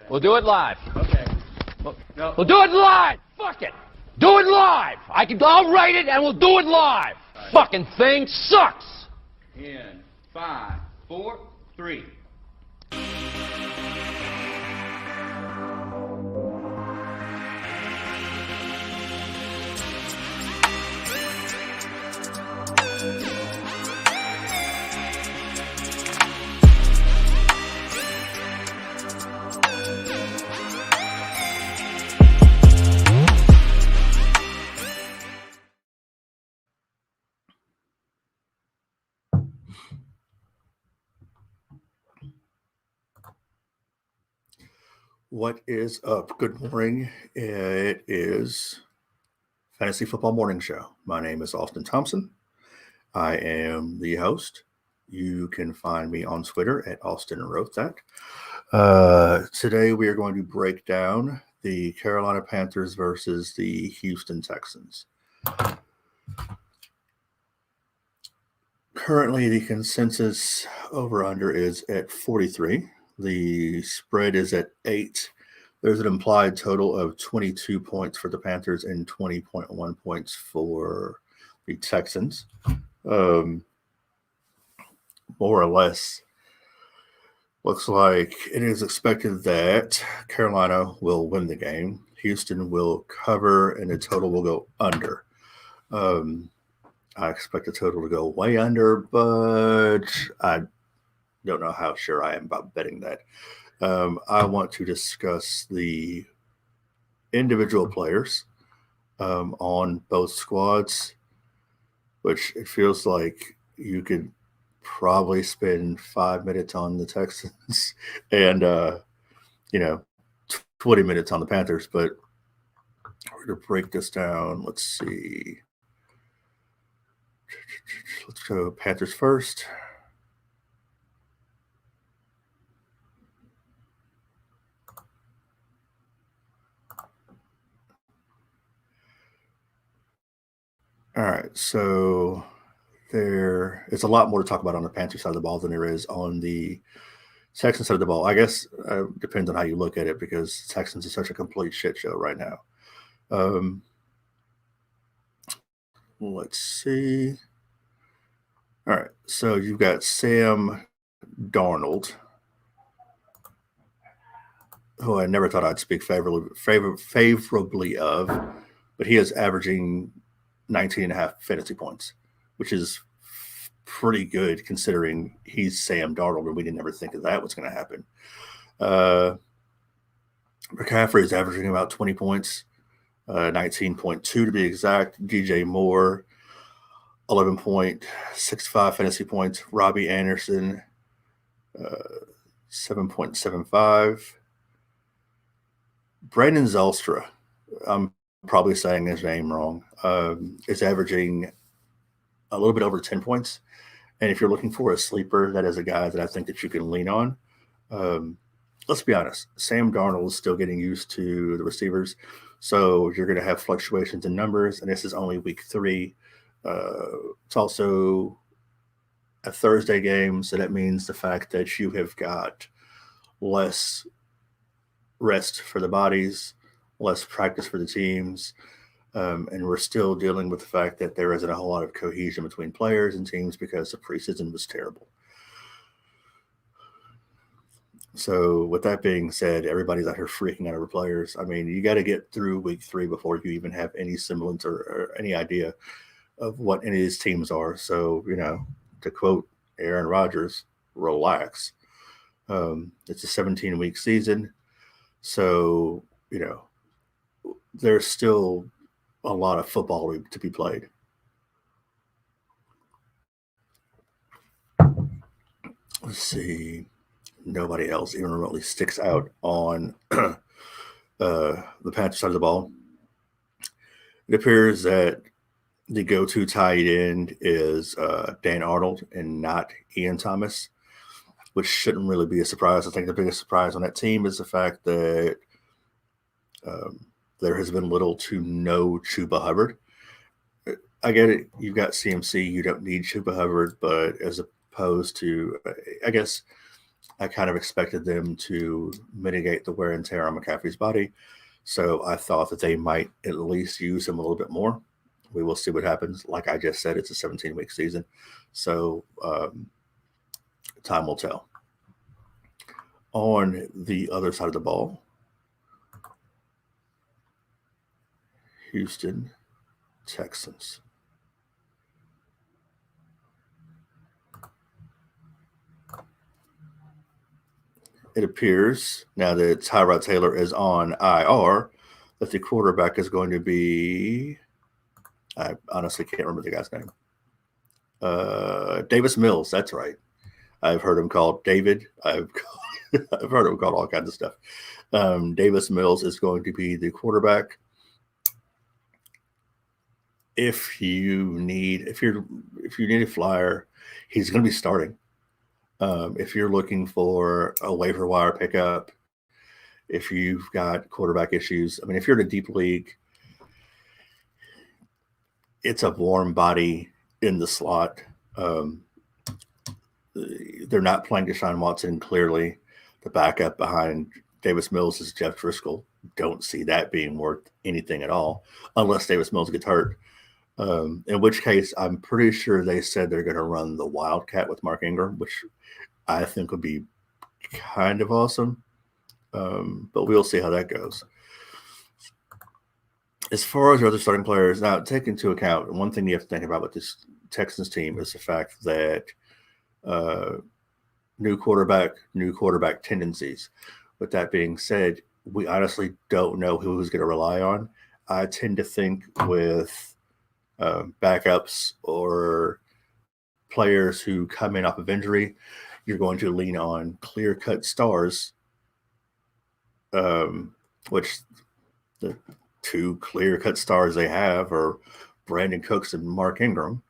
We'll do it live. Okay. No. We'll do it live. Fuck it. Do it live. I'll write it and we'll do it live. Right. Fucking thing sucks. In 5, 4, 3. What is up? Good morning. It is Fantasy Football Morning Show. My name is Austin Thompson. I am the host. You can find me on Twitter at Austin Wrote That. Today we are going to break down the Carolina Panthers versus the Houston Texans. Currently, the consensus over-under is at 43. The spread is at 8. There's an implied total of 22 points for the Panthers and 20.1 points for the Texans. More or less, looks like it is expected that Carolina will win the game. Houston will cover, and the total will go under. I expect the total to go way under, but I don't know how sure I am about betting that. I want to discuss the individual players on both squads, which it feels like you could probably spend 5 minutes on the Texans and 20 minutes on the Panthers. But we're going to break this down. Let's see. Let's go Panthers first. All right, so there is a lot more to talk about on the Panthers side of the ball than there is on the Texans side of the ball. I guess depends on how you look at it, because Texans is such a complete shit show right now. Let's see. All right, so you've got Sam Darnold, who I never thought I'd speak favorably of, but he is averaging 19.5 fantasy points, which is pretty good considering he's Sam Darnold, and we didn't ever think that was going to happen. McCaffrey is averaging about 20 points, 19.2 to be exact. DJ Moore, 11.65 fantasy points. Robbie Anderson, 7.75. Brandon Zylstra, I'm probably saying his name wrong, is averaging a little bit over 10 points. And if you're looking for a sleeper, that is a guy that I think that you can lean on. Let's be honest, Sam Darnold is still getting used to the receivers, so you're going to have fluctuations in numbers, and this is only week 3. It's also a Thursday game, so that means the fact that you have got less rest for the bodies, less practice for the teams, and we're still dealing with the fact that there isn't a whole lot of cohesion between players and teams because the preseason was terrible. So with that being said, everybody's out here freaking out over players. I mean, you got to get through week 3 before you even have any semblance or any idea of what any of these teams are. So, to quote Aaron Rodgers, relax. It's a 17-week season. So, there's still a lot of football to be played. Let's see. Nobody else even remotely sticks out on the Panthers side of the ball. It appears that the go-to tight end is Dan Arnold and not Ian Thomas, which shouldn't really be a surprise. I think the biggest surprise on that team is the fact that there has been little to no Chuba Hubbard. I get it. You've got CMC. You don't need Chuba Hubbard, but as opposed to, I guess, I kind of expected them to mitigate the wear and tear on McCaffrey's body. So I thought that they might at least use him a little bit more. We will see what happens. Like I just said, it's a 17-week season. So time will tell. On the other side of the ball, Houston Texans. It appears now that Tyrod Taylor is on IR that the quarterback is going to be, I honestly can't remember the guy's name. Davis Mills, that's right. I've heard him called David. I've heard him called all kinds of stuff. Davis Mills is going to be the quarterback. If you need a flyer, he's going to be starting. If you're looking for a waiver wire pickup, if you've got quarterback issues, I mean, if you're in a deep league, it's a warm body in the slot. They're not playing Deshaun Watson clearly. The backup behind Davis Mills is Jeff Driscoll. Don't see that being worth anything at all unless Davis Mills gets hurt. In which case, I'm pretty sure they said they're going to run the Wildcat with Mark Ingram, which I think would be kind of awesome. But we'll see how that goes. As far as your other starting players, now take into account, one thing you have to think about with this Texans team is the fact that new quarterback tendencies. With that being said, we honestly don't know who's going to rely on. I tend to think with backups or players who come in off of injury, you're going to lean on clear-cut stars, which the two clear-cut stars they have are Brandon Cooks and Mark Ingram.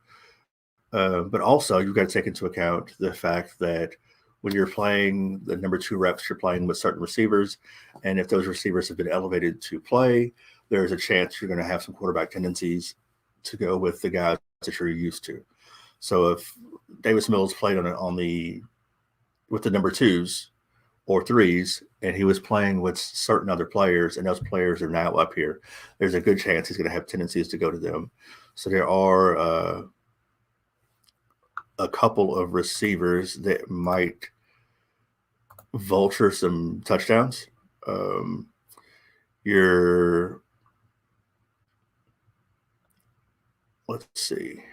But also, you've got to take into account the fact that when you're playing the number 2 reps, you're playing with certain receivers. And if those receivers have been elevated to play, there's a chance you're going to have some quarterback tendencies to go with the guys that you're used to. So if Davis Mills played with the number 2s or 3s, and he was playing with certain other players, and those players are now up here, there's a good chance he's going to have tendencies to go to them. So there are a couple of receivers that might vulture some touchdowns. Let's see.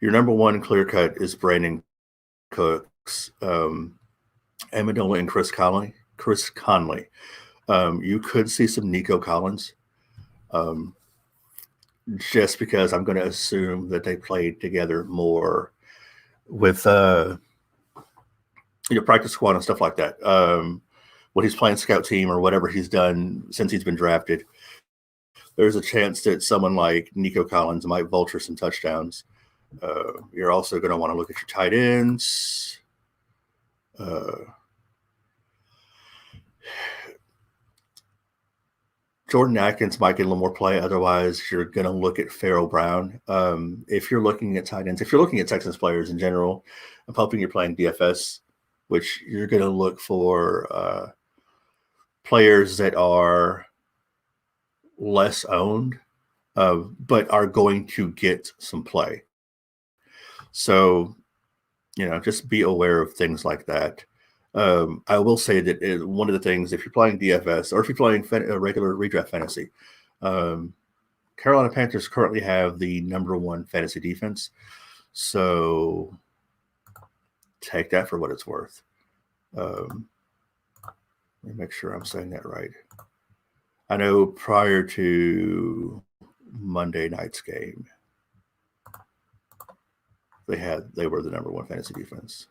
Your number 1 clear cut is Brandon Cooks, Amendola, and Chris Conley. You could see some Nico Collins, just because I'm going to assume that they played together more with practice squad and stuff like that. When he's playing scout team or whatever he's done since he's been drafted, there's a chance that someone like Nico Collins might vulture some touchdowns. You're also going to want to look at your tight ends. Jordan Atkins might get a little more play. Otherwise, you're going to look at Pharaoh Brown. If you're looking at tight ends, if you're looking at Texans players in general, I'm hoping you're playing DFS, which you're going to look for players that are less owned, but are going to get some play. So, just be aware of things like that. I will say that one of the things, if you're playing DFS or if you're playing a regular redraft fantasy, Carolina Panthers currently have the number 1 fantasy defense. So take that for what it's worth. Let me make sure I'm saying that right. I know prior to Monday night's game, they were the number 1 fantasy defense.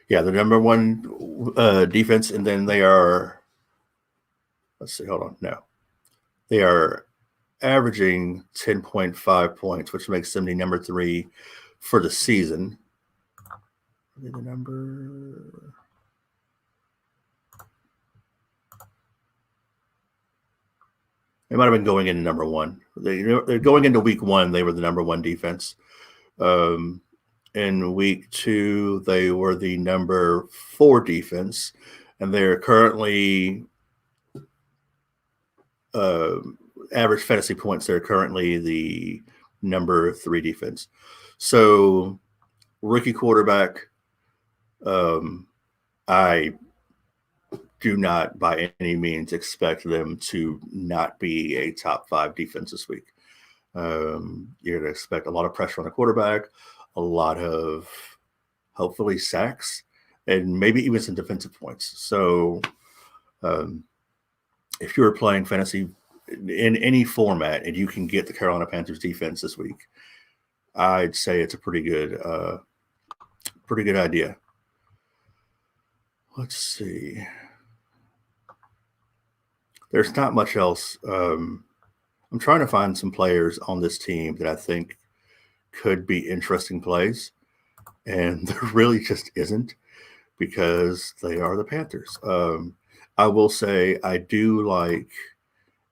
Yeah, the number 1 defense, and then they are, let's see, hold on. No. They are averaging 10.5 points, which makes them the number 3 for the season. The number They might have been going into number one. They're going into week one. They were the number one defense. In week two, they were the number 4 defense, and they're currently average fantasy points. They're currently the number 3 defense. So, rookie quarterback. I do not by any means expect them to not be a top 5 defense this week. You're going to expect a lot of pressure on the quarterback, a lot of hopefully sacks, and maybe even some defensive points. So if you're playing fantasy in any format and you can get the Carolina Panthers defense this week, I'd say it's a pretty good idea. Let's see. There's not much else. I'm trying to find some players on this team that I think could be interesting plays, and there really just isn't because they are the Panthers. I will say I do like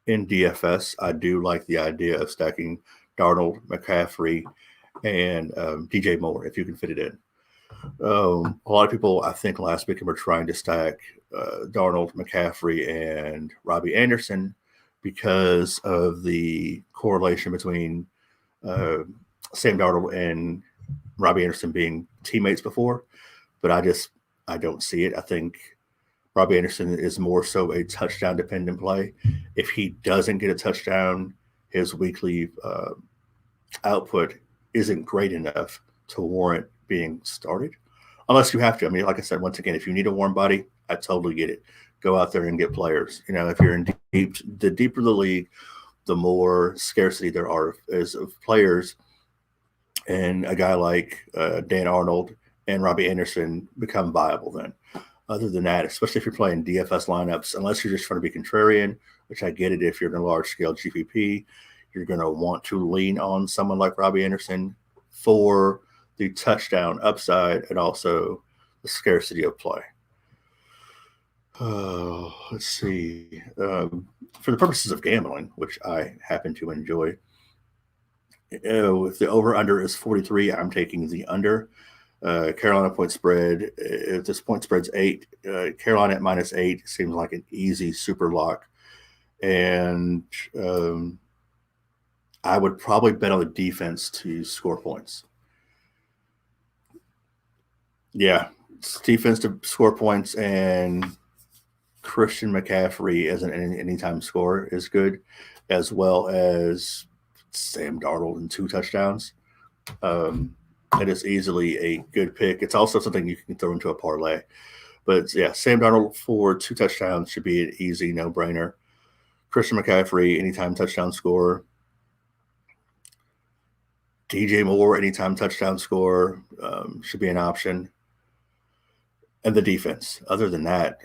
in DFS, I do like the idea of stacking Darnold, McCaffrey, and DJ Moore if you can fit it in. A lot of people, I think, last week were trying to stack Darnold, McCaffrey, and Robbie Anderson because of the correlation between Sam Darnold and Robbie Anderson being teammates before. But I don't see it. I think Robbie Anderson is more so a touchdown-dependent play. If he doesn't get a touchdown, his weekly output isn't great enough to warrant being started, unless you have to. I mean, like I said, once again, if you need a warm body, I totally get it. Go out there and get players. If you're in deep, the deeper the league, the more scarcity there is of players. And a guy like Dan Arnold and Robbie Anderson become viable then. Other than that, especially if you're playing DFS lineups, unless you're just trying to be contrarian, which I get it if you're in a large-scale GPP, you're going to want to lean on someone like Robbie Anderson for the touchdown upside and also the scarcity of play. Let's see. For the purposes of gambling, which I happen to enjoy, if the over-under is 43, I'm taking the under. Carolina point spread, if this point spread's 8, Carolina at -8 seems like an easy super lock. And I would probably bet on the defense to score points. Yeah, it's defense to score points, and Christian McCaffrey as an anytime scorer is good, as well as Sam Darnold and 2 touchdowns. It is easily a good pick. It's also something you can throw into a parlay. But, yeah, Sam Darnold for 2 touchdowns should be an easy no-brainer. Christian McCaffrey, anytime touchdown scorer. DJ Moore, anytime touchdown scorer, should be an option. And the defense. Other than that,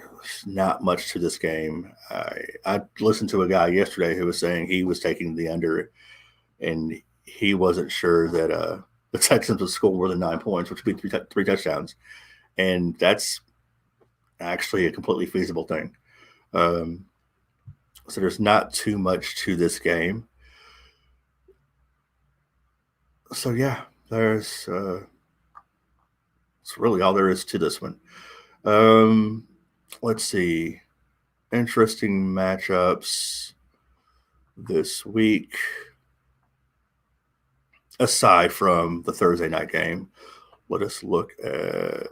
not much to this game. I listened to a guy yesterday who was saying he was taking the under, and he wasn't sure that the Texans would score more than 9 points, which would be 3 touchdowns. And that's actually a completely feasible thing. So there's not too much to this game. So, yeah, it's really all there is to this one. Let's see. Interesting matchups this week. Aside from the Thursday night game, let us look at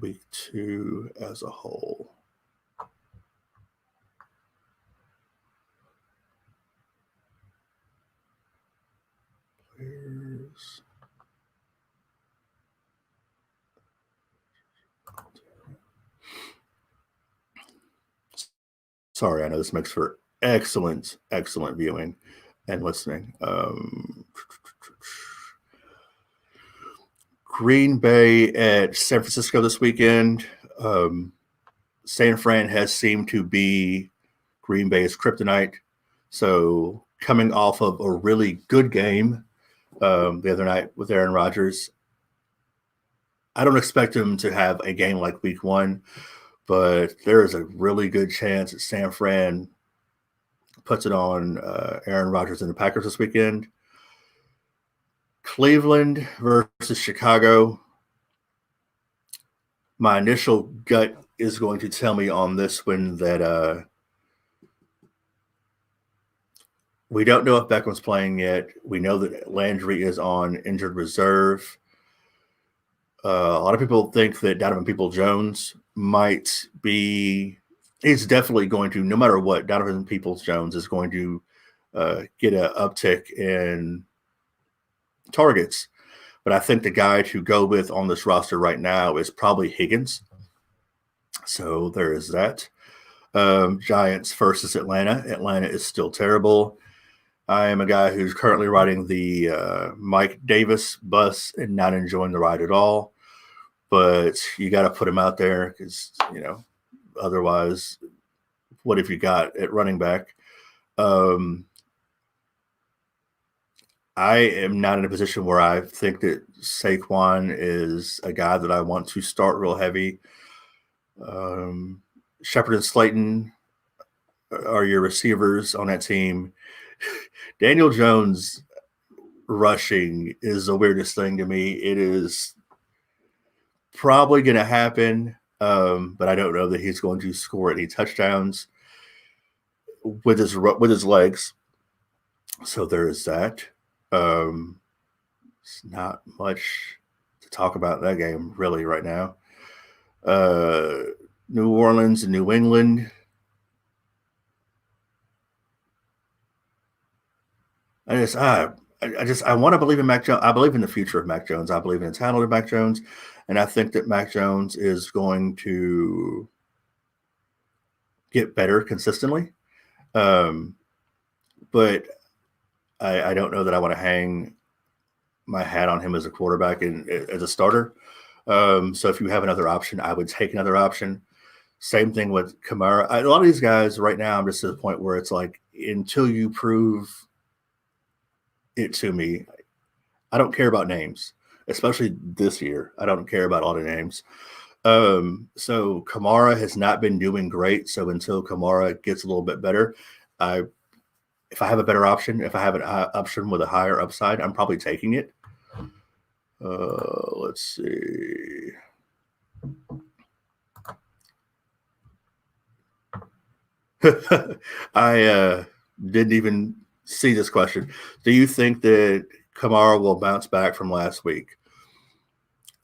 week 2 as a whole. Players. Sorry, I know this makes for excellent viewing and listening. Green Bay at San Francisco this weekend. San Fran has seemed to be Green Bay's kryptonite. So coming off of a really good game the other night with Aaron Rodgers, I don't expect him to have a game like week 1, but there is a really good chance that San Fran puts it on Aaron Rodgers and the Packers this weekend. Cleveland versus Chicago. My initial gut is going to tell me on this one that we don't know if Beckham's playing yet. We know that Landry is on injured reserve. A lot of people think that Donovan Peoples-Jones might be – he's definitely going to, no matter what, Donovan Peoples-Jones is going to get an uptick in targets. But I think the guy to go with on this roster right now is probably Higgins. So there is that. Giants versus Atlanta. Atlanta is still terrible. I am a guy who's currently riding the Mike Davis bus and not enjoying the ride at all. But you got to put him out there because, otherwise, what have you got at running back? I am not in a position where I think that Saquon is a guy that I want to start real heavy. Shepard and Slayton are your receivers on that team. Daniel Jones rushing is the weirdest thing to me. It is probably going to happen, but I don't know that he's going to score any touchdowns with his legs. So there is that. It's not much to talk about that game really right now. New Orleans and New England. I want to believe in Mac Jones. I believe in the future of Mac Jones. I believe in the talent of Mac Jones, and I think that Mac Jones is going to get better consistently. But I don't know that I want to hang my hat on him as a quarterback and as a starter. So if you have another option, I would take another option. Same thing with Kamara. A lot of these guys right now, I'm just at the point where it's like, until you prove it to me, I don't care about names, especially this year. I don't care about all the names. So Kamara has not been doing great. So until Kamara gets a little bit better, if I have a better option, if I have an option with a higher upside, I'm probably taking it. Let's see. I didn't even see this question. Do you think that Kamara will bounce back from last week?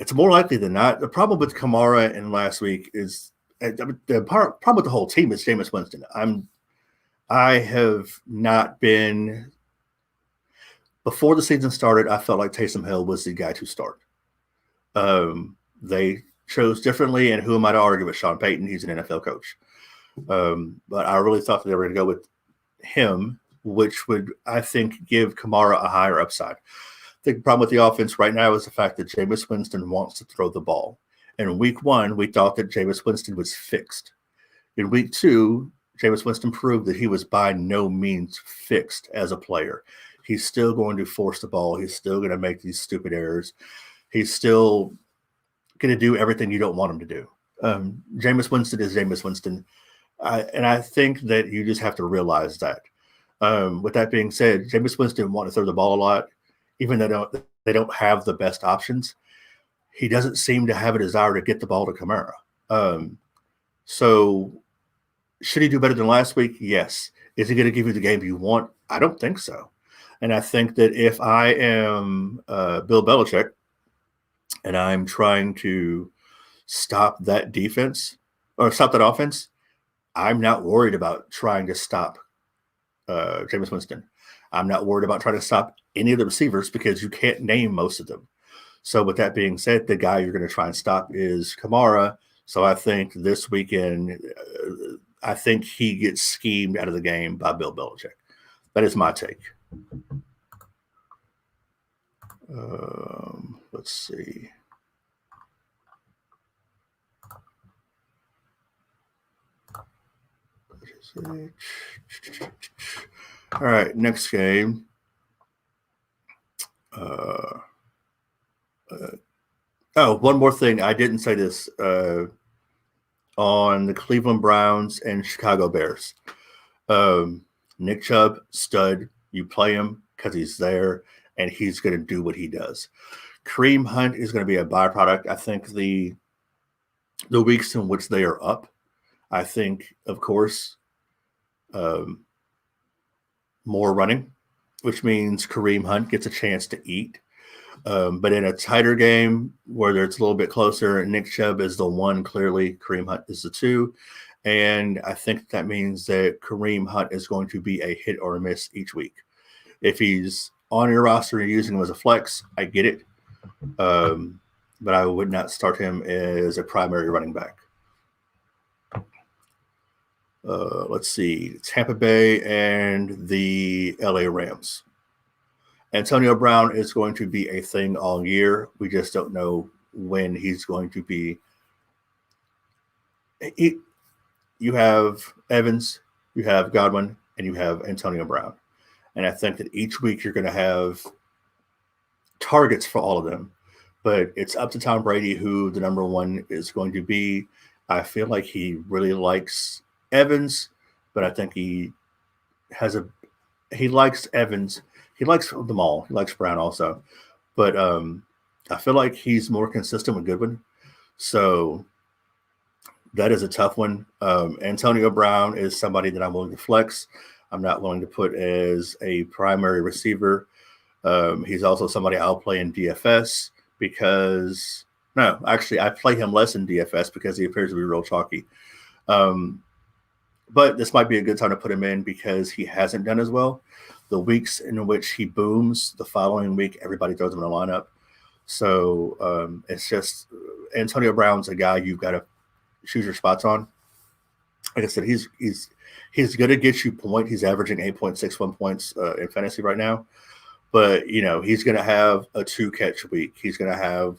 It's more likely than not. The problem with Kamara in last week is the problem with the whole team is Jameis Winston. I have not been – before the season started, I felt like Taysom Hill was the guy to start. They chose differently, and who am I to argue with Sean Payton? He's an NFL coach. But I really thought that they were going to go with him, which would, I think, give Kamara a higher upside. I think the problem with the offense right now is the fact that Jameis Winston wants to throw the ball. In week 1, we thought that Jameis Winston was fixed. In week 2, Jameis Winston proved that he was by no means fixed as a player. He's still going to force the ball. He's still going to make these stupid errors. He's still going to do everything you don't want him to do. Jameis Winston is Jameis Winston. And I think that you just have to realize that. With that being said, Jameis Winston wants to throw the ball a lot, even though they don't have the best options. He doesn't seem to have a desire to get the ball to Kamara. So should he do better than last week? Yes. Is he going to give you the game you want? I don't think so. And I think that if I am Bill Belichick and I'm trying to stop that defense or stop that offense, I'm not worried about trying to stop Jameis Winston. I'm not worried about trying to stop any of the receivers because you can't name most of them. So with that being said, the guy you're going to try and stop is Kamara. So I think this weekend, I think he gets schemed out of the game by Bill Belichick. That is my take. Let's see. All right, next game. One more thing. I didn't say this. on the Cleveland Browns and Chicago Bears. Nick Chubb, stud. You play him because he's there and he's going to do what he does. Kareem Hunt is going to be a byproduct. I think the weeks in which they are up, I think, of course, more running, which means Kareem Hunt gets a chance to eat. But in a tighter game where it's a little bit closer, Nick Chubb is the one clearly, Kareem Hunt is the two. And I think that means that Kareem Hunt is going to be a hit or a miss each week. If he's on your roster and you're using him as a flex, I get it. But I would not start him as a primary running back. Let's see, Tampa Bay and the LA Rams. Antonio Brown is going to be a thing all year. We just don't know when he's going to be. You have Evans, you have Godwin, and you have Antonio Brown. And I think that each week you're going to have targets for all of them. But it's up to Tom Brady who the number one is going to be. I feel like he really likes Evans, but I think he likes Evans. He likes them all. He likes Brown also. But I feel like he's more consistent with Goodwin. So that is a tough one. Antonio Brown is somebody that I'm willing to flex. I'm not willing to put as a primary receiver. He's also somebody I'll play in DFS because – no, actually, I play him less in DFS because he appears to be real chalky. But this might be a good time to put him in because he hasn't done as well. The weeks in which he booms, the following week, everybody throws him in a lineup. So it's just Antonio Brown's a guy you've got to choose your spots on. Like I said, he's going to get you point. He's averaging 8.61 points in fantasy right now. But, he's going to have a 2-catch week. He's going to have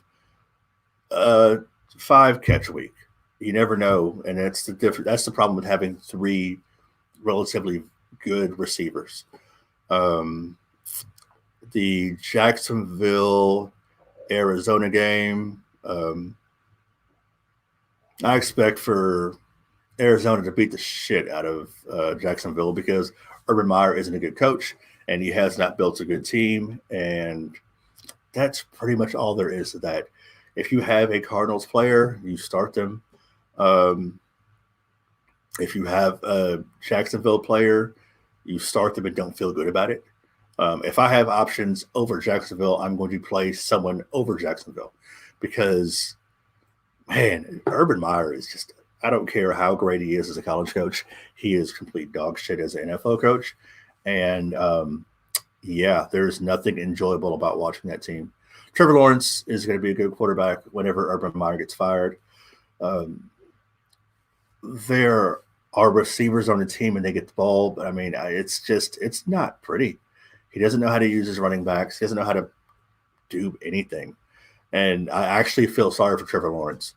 a 5-catch week. You never know. And that's the problem with having 3 relatively good receivers. The Jacksonville, Arizona game, I expect for Arizona to beat the shit out of Jacksonville because Urban Meyer isn't a good coach and he has not built a good team. And that's pretty much all there is to that. If you have a Cardinals player, you start them. If you have a Jacksonville player, you start them and don't feel good about it. If I have options over Jacksonville, I'm going to play someone over Jacksonville because, man, Urban Meyer is just – I don't care how great he is as a college coach. He is complete dog shit as an NFL coach. And, there's nothing enjoyable about watching that team. Trevor Lawrence is going to be a good quarterback whenever Urban Meyer gets fired. There are receivers on the team and they get the ball, but it's not pretty. He doesn't know how to use his running backs. He doesn't know how to do anything. And I actually feel sorry for Trevor Lawrence,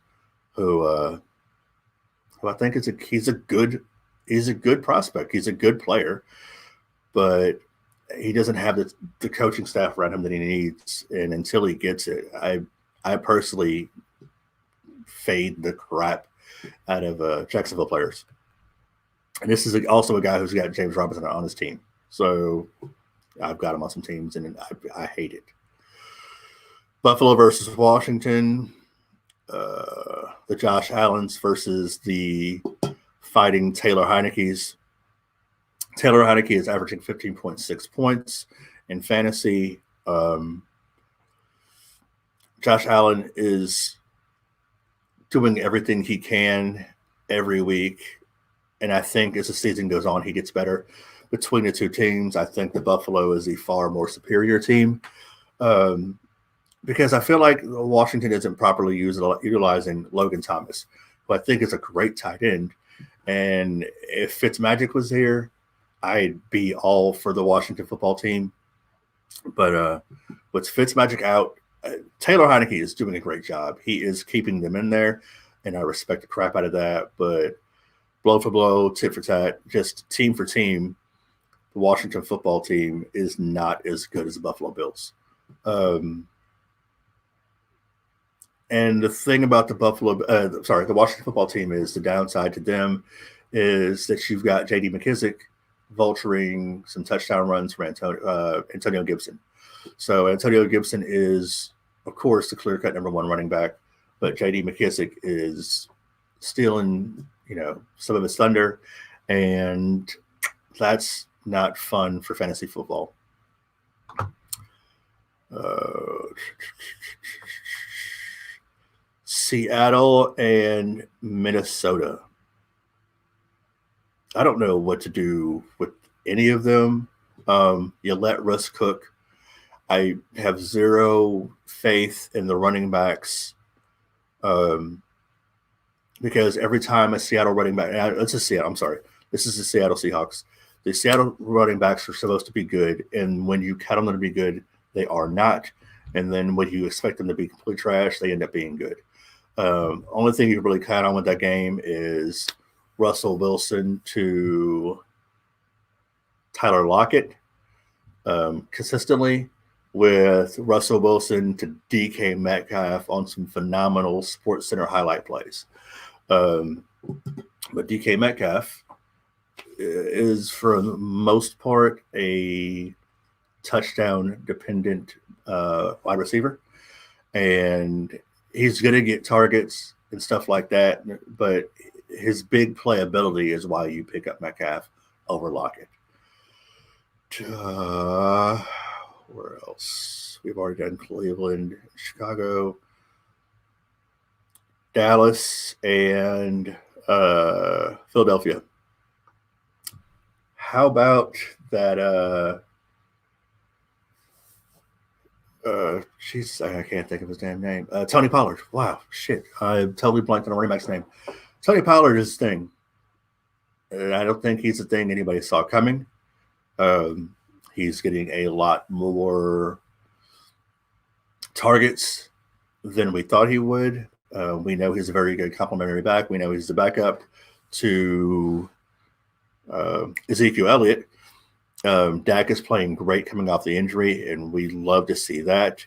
who I think he's a good prospect. He's a good player, but he doesn't have the coaching staff around him that he needs. And until he gets it, I personally fade the crap out of Jacksonville players. And this is also a guy who's got James Robinson on his team. So I've got him on some teams, and I hate it. Buffalo versus Washington. The Josh Allens versus the Fighting Taylor Heineke's. Taylor Heineke is averaging 15.6 points in fantasy. Josh Allen is doing everything he can every week. And I think as the season goes on, he gets better. Between the two teams, I think the Buffalo is the far more superior team. Because I feel like Washington isn't properly utilizing Logan Thomas, who I think is a great tight end. And if Fitzmagic was here, I'd be all for the Washington football team. But with Fitzmagic out, Taylor Heineke is doing a great job. He is keeping them in there, and I respect the crap out of that. But blow for blow, tit for tat, just team for team, the Washington football team is not as good as the Buffalo Bills. And the thing about the the Washington football team is the downside to them is that you've got J.D. McKissick vulturing some touchdown runs from Antonio Gibson. So Antonio Gibson is, of course, the clear-cut number one running back, but J.D. McKissick is stealing, some of his thunder, and that's not fun for fantasy football. Seattle and Minnesota. I don't know what to do with any of them. You let Russ cook. I have zero faith in the running backs because every time a Seattle running back, this is the Seattle Seahawks. The Seattle running backs are supposed to be good, and when you count on them to be good, they are not. And then when you expect them to be complete trash, they end up being good. Only thing you can really count on with that game is Russell Wilson to Tyler Lockett consistently, with Russell Wilson to DK Metcalf on some phenomenal Sports Center highlight plays. But DK Metcalf is, for the most part, a touchdown-dependent wide receiver. And he's going to get targets and stuff like that, but his big playability is why you pick up Metcalf over Lockett. Where else? We've already done Cleveland, Chicago, Dallas, and Philadelphia. How about that? I can't think of his damn name. Tony Pollard. Wow, shit. I totally blanked on a running back's name. Tony Pollard is his thing. And I don't think he's the thing anybody saw coming. He's getting a lot more targets than we thought he would. We know he's a very good complementary back. We know he's the backup to Ezekiel Elliott. Dak is playing great coming off the injury, and we love to see that.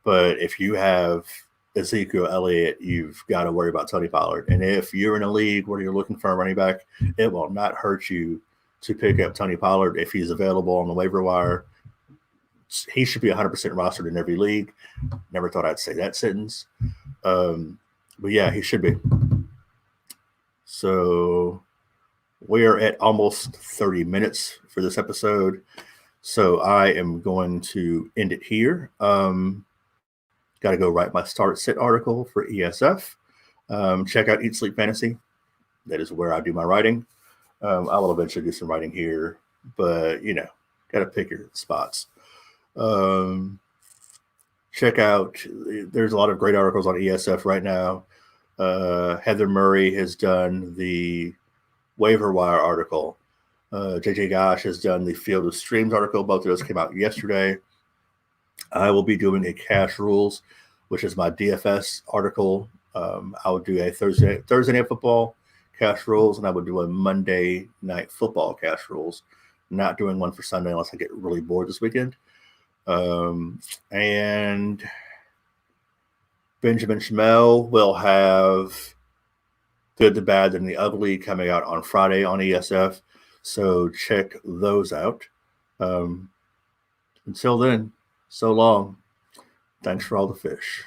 But if you have Ezekiel Elliott, you've got to worry about Tony Pollard. And if you're in a league where you're looking for a running back, it will not hurt you to pick up Tony Pollard if he's available on the waiver wire. He should be 100% rostered in every league. Never thought I'd say that sentence. But yeah, he should be. So we are at almost 30 minutes for this episode. So I am going to end it here. Got to go write my start sit article for ESF. Check out Eat Sleep Fantasy. That is where I do my writing. I will eventually do some writing here, but got to pick your spots. Check out, there's a lot of great articles on ESF right now. Heather Murray has done the waiver wire article. JJ Gosh has done the Field of Streams article. Both of those came out yesterday. I will be doing a Cash Rules, which is my DFS article. I'll do a Thursday Night Football Cash Rules, and I would do a Monday Night Football Cash Rules. Not doing one for Sunday unless I get really bored this weekend. And Benjamin Schmel will have Good, the Bad, and the Ugly coming out on Friday on ESF. So check those out. Until then, so long. Thanks for all the fish.